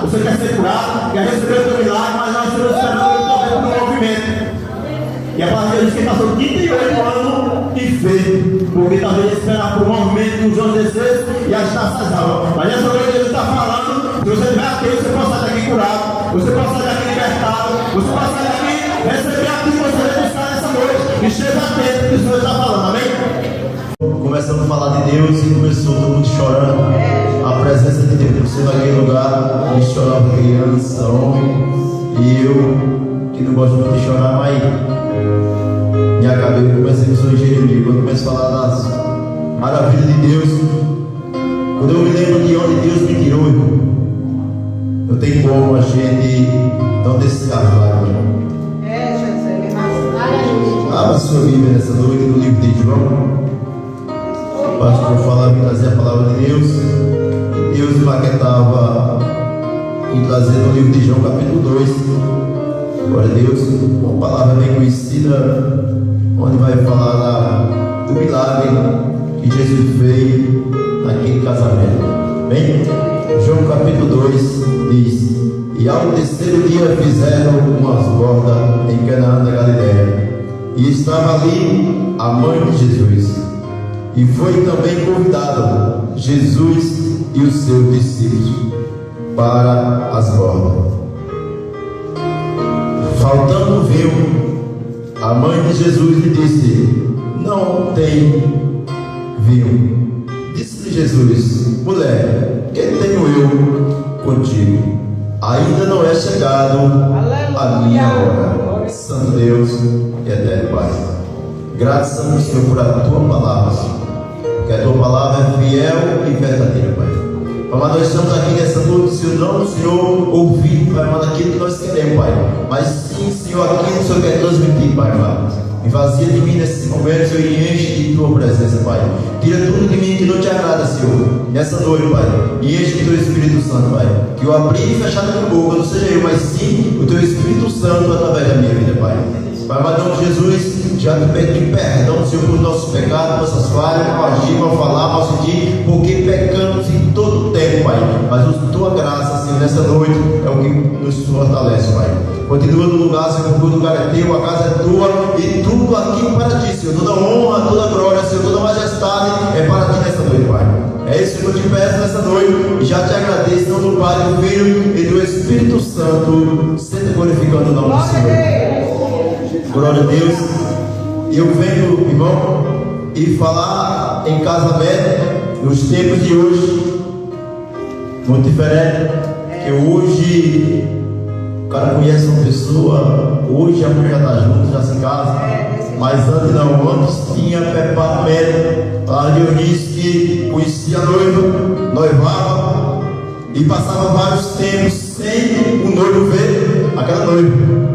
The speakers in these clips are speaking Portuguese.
você quer ser curado, quer receber o teu milagre, mas nós estamos esperando o poder do movimento. E a palavra de Deus que passou 38 anos de fé, porque talvez esperar por um movimento de João 16 e agitar essas almas. Mas nessa noite Deus está falando, se você estiver aqui, você pode sair daqui curado, você pode sair daqui libertado, você pode sair daqui receber aquilo que você vai buscar nessa noite. E esteja atento que o Senhor está falando, amém? Começando a falar de Deus e começou todo mundo chorando. A presença de Deus, você naquele lugar, e chorava criança, homem, e eu, que não gosto muito de chorar, mas minha cabeça começa a me Jeremias, quando eu começo a falar das maravilhas de Deus, quando eu me lembro de onde Deus me tirou, irmão, não tem como a gente não descartar, irmão. Abra sua Bíblia nessa noite no livro de João. O pastor falava em trazer a palavra de Deus, e Deus me maquetava em trazer no livro de João, capítulo 2. Glória a Deus, uma palavra bem conhecida, onde vai falar do milagre que Jesus fez naquele casamento. Bem, João capítulo 2 diz: e ao terceiro dia fizeram umas bordas em Canaã da Galileia, e estava ali a mãe de Jesus, e foi também convidado Jesus e os seus discípulos para as bordas. Faltando vinho, a mãe de Jesus lhe disse: não tem vinho. Disse-lhe Jesus: mulher, que tenho eu contigo? Ainda não é chegado a minha hora. Santo Deus e eterno Pai, graças a Deus, Senhor, por a tua palavra, que a tua palavra é fiel e verdadeira, Pai. Mas nós estamos aqui nessa noite, Senhor, não, Senhor, ouvir, Pai, mas aquilo que nós queremos, Pai, mas sim, Senhor, aquilo que o Senhor quer transmitir, Pai, me vazia de mim nesse momento, Senhor, e enche de tua presença, Pai. Tira tudo de mim que não te agrada, Senhor, nessa noite, Pai, e enche de teu Espírito Santo, Pai. Que eu abrir e fechar a minha boca não seja eu, mas sim o teu Espírito Santo através da minha vida, Pai. Pai, mas não, Jesus, já te pedi perdão, Senhor, por nossos pecados, nossas falhas, mal agir, mal falar, mal sentir, porque pecamos em todo o tempo, Pai. Mas a tua graça, Senhor, nessa noite é o que nos fortalece, Pai. Continua no lugar, Senhor, porque o lugar é teu, a casa é tua, e tudo aqui para ti, Senhor. Toda honra, toda glória, Senhor, toda majestade é para ti nessa noite, Pai. É isso que eu te peço nessa noite, e já te agradeço, em nome do Pai, do Filho e do Espírito Santo, sempre glorificando o nome do Senhor. Glória a Deus. Eu venho, irmão, e falar em casamento nos tempos de hoje, muito diferente. Que hoje o cara conhece uma pessoa, hoje a mulher já está junto, já se casa, mas antes não, antes tinha preparamento. A Deus disse que conhecia a noiva, noivava e passava vários tempos sem o noivo ver aquela noiva.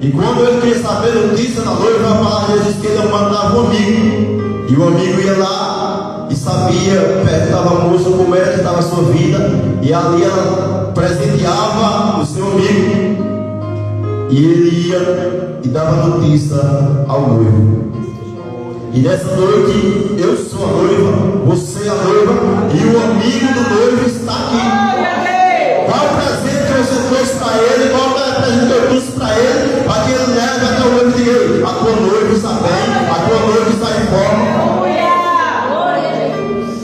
E quando ele queria saber a notícia da noiva, a palavra de Jesus que ele mandava um amigo. E o amigo ia lá e sabia, perguntava a moça como era que estava a sua vida. E ali ela presenteava o seu amigo. E ele ia e dava notícia ao noivo. E nessa noite, eu sou a noiva, você é a noiva, e o amigo do noivo está aqui. Qual o presente que você trouxe para ele? Qual o presente que eu trouxe para ele? Para que ele leve até o noivo e diga: a tua noiva está bem, a tua noiva está em forma.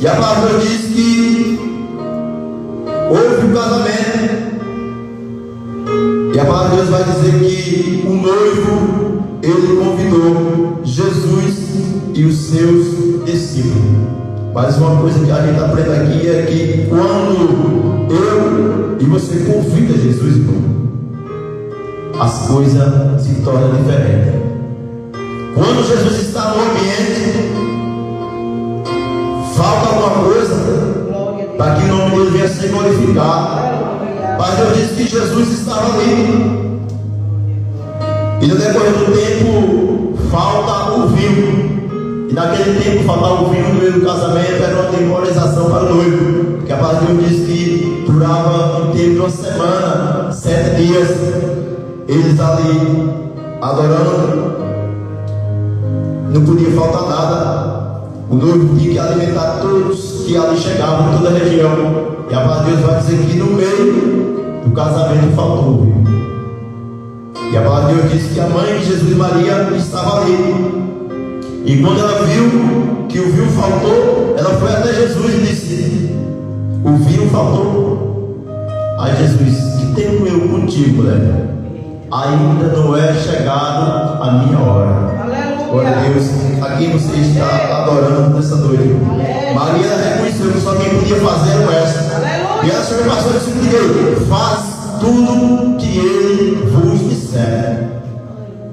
E a palavra diz que houve um casamento. E a palavra de Deus vai dizer que o noivo, ele convidou Jesus e os seus discípulos. Mas uma coisa que a gente aprende aqui é que quando eu e você convida Jesus, irmão, as coisas se tornam diferentes. Quando Jesus está no ambiente, falta alguma coisa para que o nome dele venha a ser glorificado. Mas Deus disse que Jesus estava ali. E no decorrer do tempo, falta o vinho. E naquele tempo, faltar o vinho no meio do casamento era uma demoralização para o noivo. Porque a palavra de Deus diz que durava em tempo de uma semana, 7 dias, eles ali adorando. Não podia faltar nada. O noivo tinha que alimentar todos que ali chegavam, em toda a região. E a palavra de Deus vai dizer que no meio do casamento faltou, viu? E a palavra de Deus diz que a mãe de Jesus e Maria estava ali. E quando ela viu que o vinho faltou, ela foi até Jesus e disse: o vinho faltou. Aí Jesus: que tenho eu contigo, mulher? Ainda não é chegado a minha hora. Glória a Deus. Aqui você está adorando nessa noite. Maria reconheceu que só quem podia fazer era o mestre. E ela chegou para o pastor e disse: faz tudo que ele vos disser.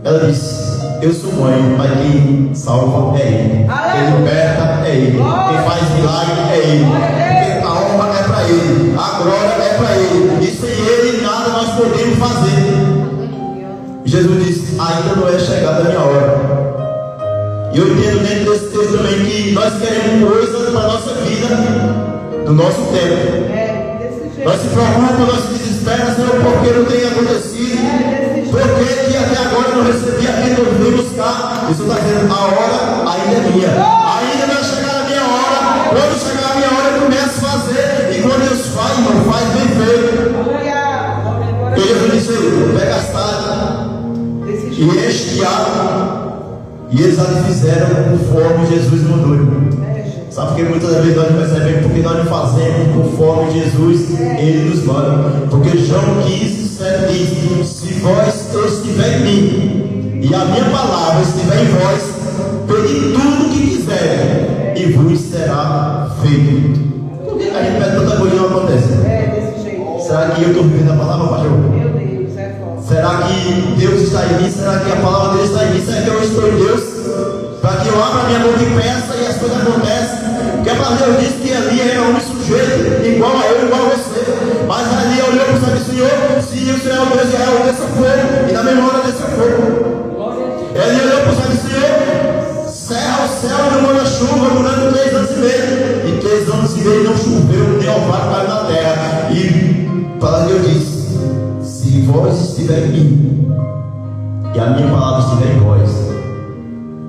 Ela disse: eu sou mãe, mas quem salva é Ele. Quem liberta é Ele. Quem faz milagre é Ele. Porque a honra é para Ele. A glória é para Ele. E sem Ele nada nós podemos fazer. Jesus disse: ainda não é chegada a minha hora. E eu entendo dentro desse texto também que nós queremos coisas para a nossa vida, do nosso tempo. Nós se preocupamos, nós se desesperamos, Senhor, porque não tem acontecido. Porque que até agora eu não recebi aquilo que eu vim buscar. Isso está dizendo: a hora ainda é minha. Ainda não é chegada a minha hora. Quando chegar a minha hora, eu começo a fazer. E quando Deus faz, irmão, faz bem feito. E Jesus disse: pega as talhas e enche de água. E eles ali fizeram conforme Jesus mandou. Sabe por que muitas vezes nós não recebemos? Porque nós não fazemos conforme Jesus ele nos manda. Porque João 15:7 diz: se vós estiver em mim e a minha palavra estiver em vós, pedi tudo o que quiser e vos será feito. Por que a gente pede tanta coisa e não acontece? Será que eu estou vivendo a palavra, pastor? Meu Deus, é forte. Será que Deus está em mim? Será que a palavra dele está em mim? Será que eu estou em Deus? Para que eu abra a minha boca e peça e as coisas acontecem. Porque a palavra de Deus disse que ali era um sujeito igual a eu, igual a você. Mas ali olhou para o Senhor: se o Senhor é o Deus de Israel, desça fogo. E na mesma hora desceu fogo. Ele olhou para o Senhor: cerra o céu e não manda chuva durante 3 anos e meio. E 3 anos e meio não choveu, nem orvalho caiu na terra. E a palavra de Deus diz: se vós estiver em mim e a minha palavra estiver em vós.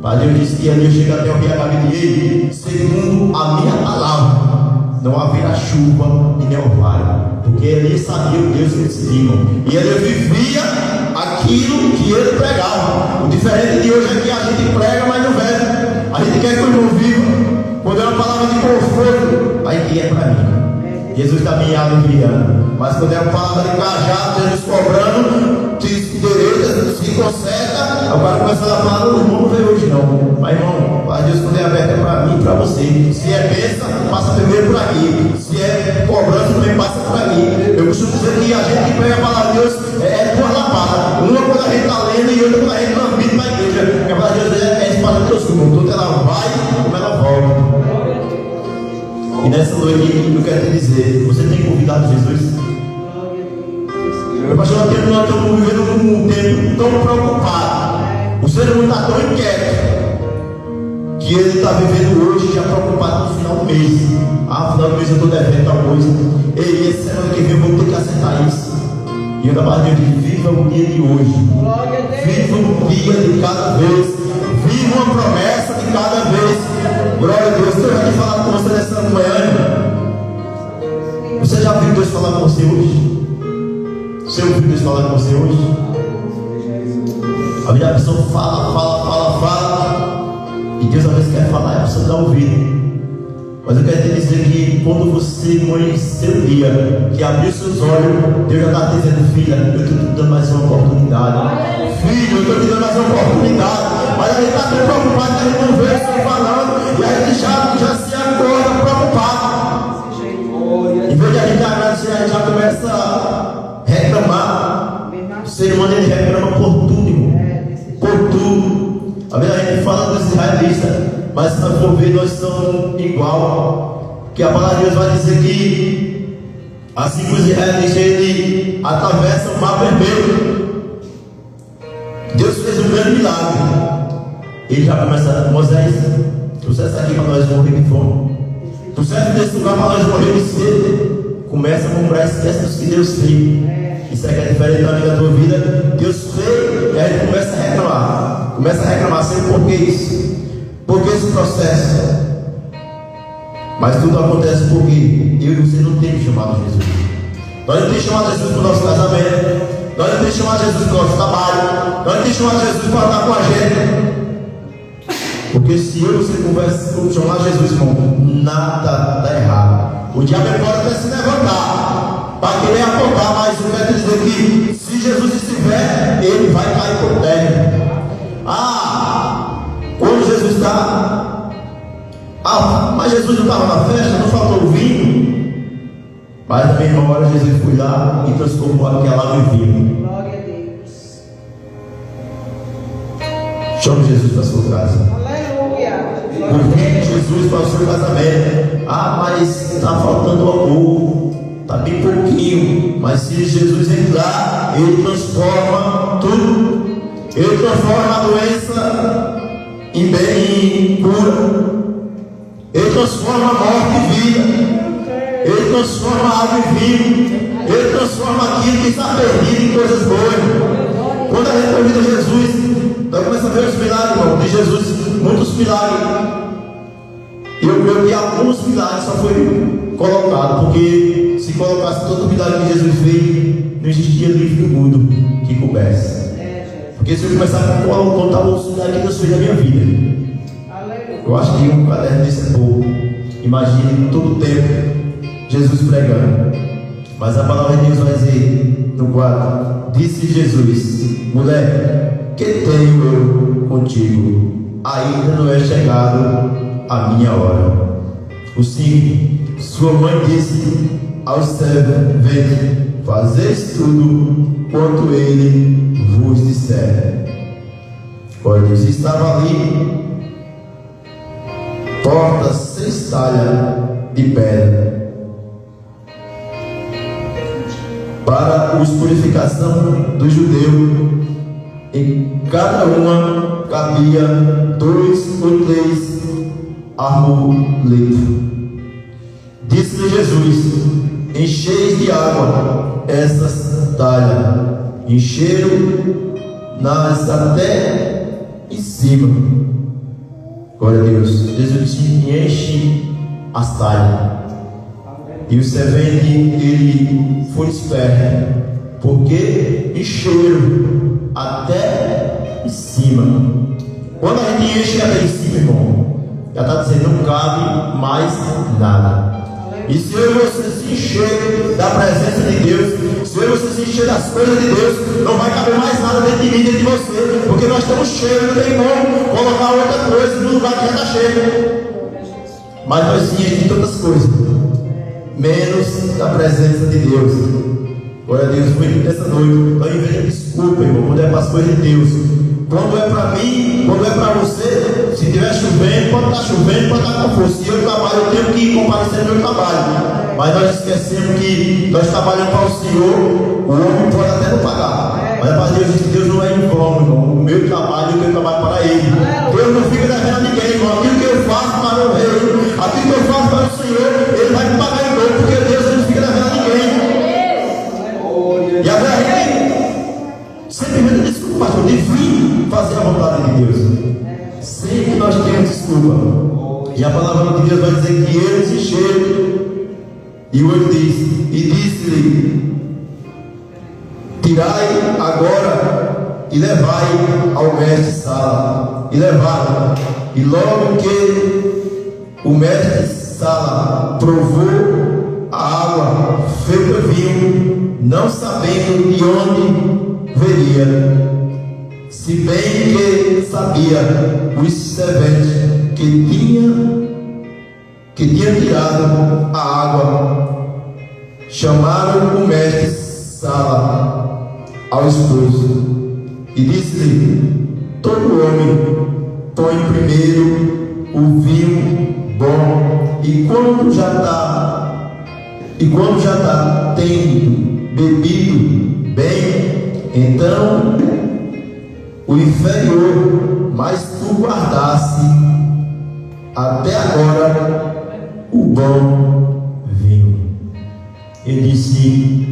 Mas Deus disse que ali eu chego até o rio Gabriel, segundo a minha palavra, não haverá chuva e nem orvalho. Porque ele sabia o Deus que eles tinham. E ele vivia aquilo que ele pregava. O diferente de hoje é que a gente prega, mas não vive. A gente quer que o irmão viva. Quando é uma palavra de conforto, aí que é para mim. Jesus está me aliviando. Mas quando é uma palavra de cajado, Jesus cobrando, se endireita, se conserta. Agora começa a falar: o irmão não veio hoje não. Mas irmão, a Deus quando é aberto é para mim e para você. Se é bênção, passa primeiro por aqui. Se é cobrança, também passa por aqui. Eu costumo dizer que a gente que pega a palavra de Deus é duas lapadas. Uma quando a gente está lendo e outra quando a gente não vive na igreja. Porque a palavra de Deus é espalhando Deus como tudo, ela vai como ela volta. E nessa noite eu quero te dizer: você tem convidado Jesus? Meu pastor, nós estamos vivendo num tempo tão preocupado. O ser humano está tão inquieto que ele está vivendo hoje já preocupado no final do mês. Ah, no final do mês eu estou devendo tal coisa. Ei, essa semana que vem eu vou ter que acertar isso. E eu da parte de Deus: viva o dia de hoje. Viva o dia de cada vez. Viva uma promessa de cada vez. Glória a Deus. Deus vai falar com você nessa manhã. Você já viu Deus falar com você hoje? Você ouviu Deus falar com você hoje? A minha pessoa fala. E Deus às vezes quer falar e a pessoa dá ouvido. Mas eu quero te dizer que quando você conhecer o dia, que abriu seus olhos, Deus já está te dizendo: filha, eu estou te dando mais uma oportunidade. Filho, eu estou te dando mais uma oportunidade. Mas a gente está tão preocupado que a gente não vê o Senhor falando. E a gente já se acorda preocupado. Em vez de a gente agradecer, a gente já começa a reclamar. O ser humano ele reclama por tudo, irmão. Por tudo. A gente fala dos israelitas, mas se nós for ver, nós somos igual. Que a palavra de Deus vai dizer que assim que os israelitas ele atravessam o mar vermelho, Deus fez um grande milagre. Ele já começa: Moisés, trouxe essa aqui para nós morrer de fome. Trouxe desse lugar para nós morrer de sede. Começa a comprar, esquece dos que Deus fez. Isso é que é diferente da minha tua vida. Deus fez e a gente começa a reclamar. Começa a reclamar sempre: por que isso? Por que esse processo? Mas tudo acontece porque eu e você não temos chamado Jesus. Nós não temos que chamar Jesus para o nosso casamento. Nós não temos que chamar Jesus para o nosso trabalho. Nós não temos que chamar Jesus para andar com a gente. Porque se eu e você conversa, chamar Jesus, irmão, nada está errado. O diabo pode até se levantar para querer apontar, mas eu quero dizer que se Jesus estiver, ele vai cair por terra. Quando Jesus está, mas Jesus não estava na festa, não faltou o vinho. Mas na mesma hora Jesus foi lá e transformou aquela água em vinho. Glória a Deus. Chame Jesus para a sua casa. Aleluia. Convide Jesus para o seu casamento. Mas está faltando amor. Está bem pouquinho. Mas se Jesus entrar, ele transforma tudo. Ele transforma a doença em bem, em cura. Ele transforma a morte em vida. Ele transforma a água em vinho. Ele transforma aquilo que está perdido em coisas boas. Quando a gente convida Jesus, nós começamos a ver os milagres, irmão, de Jesus. Muitos milagres. E eu creio que alguns milagres só foi colocado, porque se colocasse todo o milagre que Jesus fez, não existia livro do mundo que coubesse. Porque se eu começar a contar os milagres que Deus fez na minha vida, eu acho que um caderno desse é pouco. Imagine todo o tempo Jesus pregando. Mas a palavra de Deus vai dizer no 4: disse Jesus: mulher, que tenho eu contigo? Ainda não é chegado a minha hora. O 5: sua mãe disse aos servos: vede, fazeis tudo quanto ele vos disser. Glória a Deus. Estava ali portas 6 talhas de pedra para os purificação do judeu. Em cada uma cabia 2 ou 3 amuletos. Disse-lhe Jesus: encheis de água essas talhas. Encheram-nas até em cima. Glória a Deus. Jesus disse: enche as talhas. E o servente, ele foi esperto, porque encheram até em cima. Quando a gente enche até em cima, irmão, já está dizendo, não cabe mais nada. E se eu e você se encher da presença de Deus, se eu e você se encher das coisas de Deus, não vai caber mais nada dentro de mim, dentro de você, porque nós estamos cheios, não tem como colocar outra coisa no lugar que já está cheio. Mas nós se enchemos de tantas coisas, menos da presença de Deus. Glória a Deus. Foi nessa noite. Ao invés de desculpa, irmão, quando é para as coisas de Deus, quando é para mim, quando é para você, se estiver chovendo, pode estar chovendo, pode estar com força. Se eu trabalho, eu tenho que comparecer no meu trabalho. Mas nós esquecemos que nós trabalhamos para o Senhor. O homem pode até não pagar, mas para Deus, Deus não é em vão, irmão. O meu trabalho, eu tenho trabalho para Ele. Deus não fica devendo a ninguém, irmão. Aquilo que eu faço para o Rei, aquilo que eu faço para o Senhor, Ele vai me pagar em dobro, porque Deus não fica devendo a ninguém. E a verdade, sempre me desculpa, pastor, de vir fazer a vontade de Deus. Sempre nós temos desculpa. E a palavra de Deus vai dizer que eles encheram. E o 8 diz: e disse-lhe: tirai agora e levai ao mestre Sala. E levaram. E logo que o mestre Sala provou a água feita vinho, não sabendo de onde veria, se bem que sabia os serventes que tinha tirado a água, chamaram o mestre Sala ao esposo e disse-lhe: todo homem põe primeiro o vinho bom, e quando já está tendo bebido bem, então o inferior, mas tu guardasse até agora o bom vinho. Ele disse: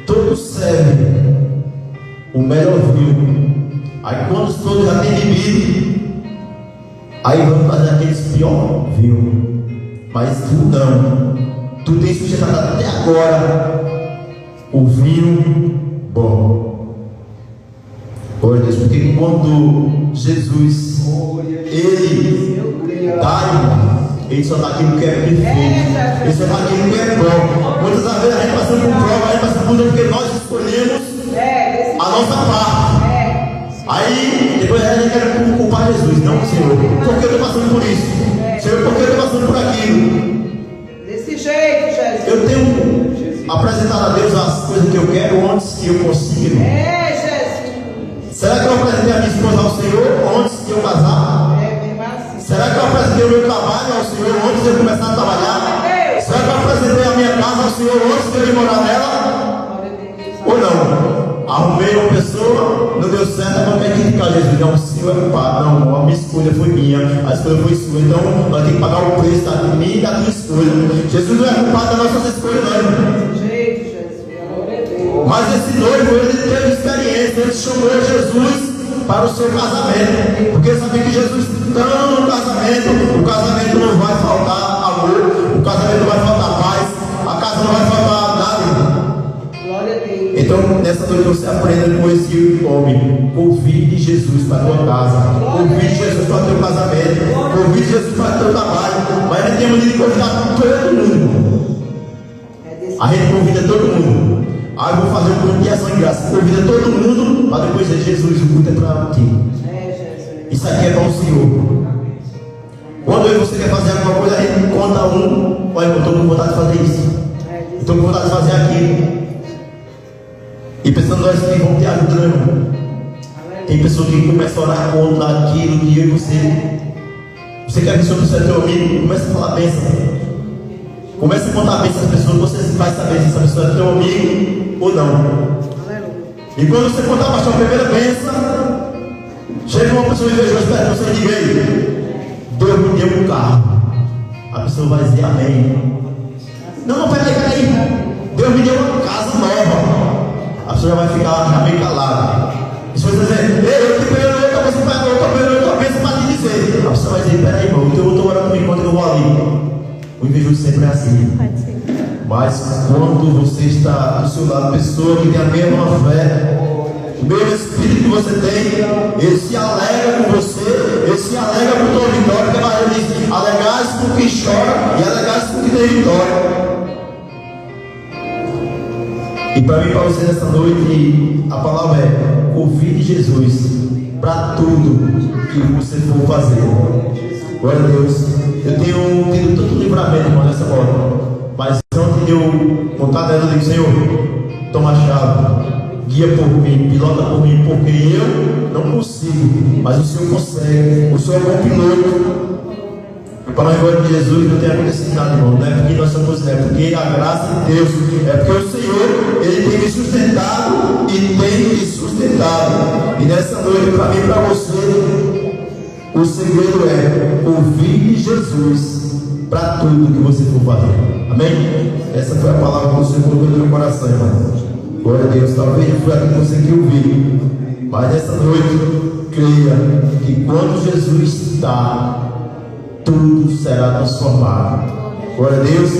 todos servem o melhor vinho. Aí quando todos já têm bebido, aí vamos fazer aqueles pior vinho. Mas tu não, tu tens sustentado até agora o vinho bom. Glória a Deus, porque quando Jesus, Ele dá, irmão, Ele só dá aquilo que é perfeito, Ele só dá aquilo que é bom. Muitas das vezes a gente passa por prova, a gente passa por porque nós escolhemos a nossa parte. Aí, depois a gente quer culpar Jesus. Não, Senhor, por que eu estou passando por isso? Senhor, por que eu estou passando por aquilo? Desse jeito, Jesus. Eu tenho apresentado a Deus as coisas que eu quero antes que eu consiga. Jesus. Será que eu apresentei a minha esposa ao Senhor antes de eu casar? Mesmo assim. Será que eu apresentei o meu trabalho ao Senhor antes de eu começar a trabalhar? Será que eu apresentei a minha casa ao Senhor antes de eu morar nela? Ou não? Arrumei uma pessoa, não deu certo, agora quer criticar Jesus. Não, o Senhor é culpado. Não, a minha escolha foi minha, a escolha foi sua. Então nós temos que pagar o preço da minha e da tua escolha. Jesus não é culpado das nossas escolhas, não. Mas esse noivo, ele teve experiência, ele chamou Jesus para o seu casamento, porque ele sabia que Jesus estando no casamento, o casamento não vai faltar amor, o casamento não vai faltar paz, a casa não vai faltar nada. Então, nessa noite você aprenda com esse homem. Convide Jesus para a tua casa, convide Jesus para o teu casamento, convide Jesus para o teu trabalho. Mas a gente tem maneira de convidar todo mundo. A gente convida todo mundo. Eu vou fazer um plano de ação de graça. Convida todo mundo, para depois dizer: Jesus, o culto é para ti. Isso aqui é para o Senhor. Quando eu e você quer fazer alguma coisa, a gente conta um. Olha, eu estou com vontade de fazer isso, estou com vontade de fazer aquilo. E pensando nós que vamos ter ajuda, irmão. Tem pessoas que começam a orar contra aquilo que eu e você. Você quer que o Senhor seja teu amigo? Começa a falar bênção. Começa a contar bênção às pessoas. Você vai saber se essa pessoa é teu amigo ou não. E quando você contar a pastor a primeira bênção, chega uma pessoa invejosa perto de você e diga: ei, Deus me deu um carro. A pessoa vai dizer amém. Não, peraí. Deus me deu uma casa nova. A pessoa já vai ficar já bem calada. E se você dizer: ei, eu te pego outra vez para te dizer, a pessoa vai dizer: peraí, irmão, então eu estou orando comigo enquanto eu vou ali. O invejoso sempre é assim. Mas quando você está do seu lado, pessoa que tem a mesma fé, o mesmo espírito que você tem, ele se alegra com você, ele se alegra com tua vitória, porque a Maria diz: alegais com quem chora e alegais com quem tem vitória. E para mim e para você nessa noite, a palavra é: convide Jesus para tudo que você for fazer. Glória a Deus. Eu tenho tido tanto livramento, irmão, nessa hora. Mas antes de eu contar dela, eu digo: Senhor, toma a chave, guia por mim, pilota por mim, porque eu não consigo, mas o Senhor consegue. O Senhor é bom piloto. Para a glória de Jesus não tem acontecido nada, irmão. Não é porque nós somos, é porque a graça de Deus, é porque o Senhor, Ele tem me sustentado e tem me sustentado. E nessa noite, para mim e para você, o segredo é ouvir Jesus para tudo que você for fazer. Amém? Essa foi a palavra que o Senhor colocou no meu coração, irmão. Glória a Deus. Talvez não foi aquilo que você queria ouvir, mas nessa noite, creia que quando Jesus está, tudo será transformado. Glória a Deus.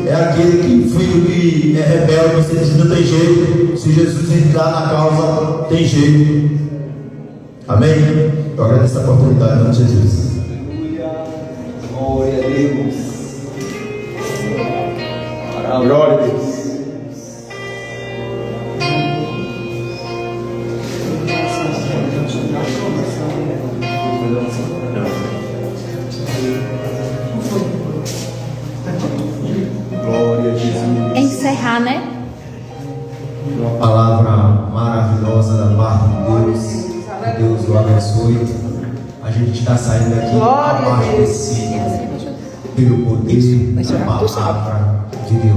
É aquele que filho que é rebelde, você diz: não tem jeito. Se Jesus entrar na causa, tem jeito. Amém? Eu agradeço a oportunidade em nome de Jesus. Glória a Deus. Glória a Deus. Glória a Jesus. Encerrar, né? Uma palavra maravilhosa da parte de Deus. Que Deus o abençoe. A gente está saindo aqui Glória a Deus. abastecido pelo poder da palavra de Deus.